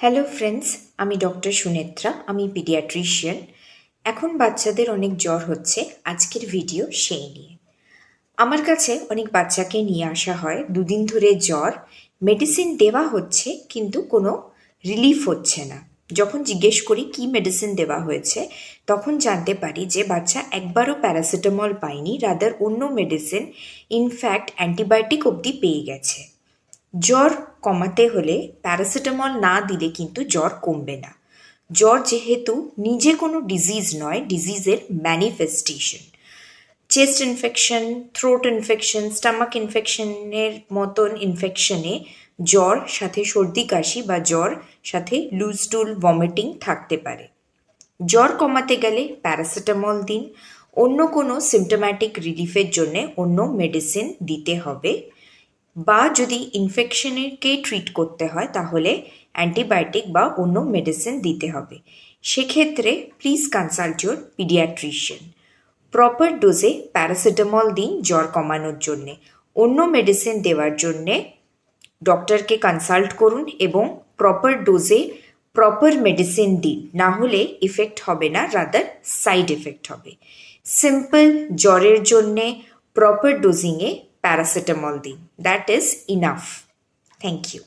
Hello friends, আমি doctor Sunethra, আমি paediatrician. এখন বাচ্চাদের অনেক জ্বর হচ্ছে, আজকের ভিডিও সেই নিয়ে। আমার কাছে অনেক বাচ্চাকে নিয়ে আসা হয়, দুদিন ধরে জ্বর, মেডিসিন দেওয়া হচ্ছে কিন্তু কোনো রিলিফ হচ্ছে না। যখন জিজ্ঞেস করি কী মেডিসিন দেওয়া হয়েছে, তখন জানতে পারি যে বাচ্চা একবারও প্যারাসিটামল পায়নি, রাদার অন্য মেডিসিন, ইনফ্যাক্ট অ্যান্টিবায়োটিক অবধি পেয়ে গেছে। জ্বর কমাতে হলে প্যারাসিটামল না দিলে কিন্তু জ্বর কমবে না। জ্বর যেহেতু নিজে কোনো ডিজিজ নয়, ডিজিজের manifestation. Chest infection, throat infection, stomach ইনফেকশনের মতন ইনফেকশনে জ্বর সাথে সর্দি কাশি বা জ্বর সাথে লুজ টুল, ভমিটিং থাকতে পারে। জ্বর কমাতে গেলে প্যারাসিটামল দিন, অন্য কোনো সিমটোম্যাটিক রিলিফের জন্য অন্য মেডিসিন দিতে হবে, বা যদি ইনফেকশনকে ট্রিট করতে হয় তাহলে অ্যান্টিবায়োটিক বা অন্য মেডিসিন দিতে হবে। সেক্ষেত্রে please consult your paediatrician. Proper ডোজে প্যারাসিটামল দিন জ্বর কমানোর জন্যে। অন্য মেডিসিন দেওয়ার জন্যে ডক্টরকে কনসাল্ট করুন এবং প্রপার ডোজে প্রপার মেডিসিন দিন, না হলে ইফেক্ট হবে না, রাদার সাইড এফেক্ট হবে। সিম্পল জ্বরের জন্যে প্রপার ডোজিংয়ে প্যারাসিটামল দিন, that is enough. Thank you.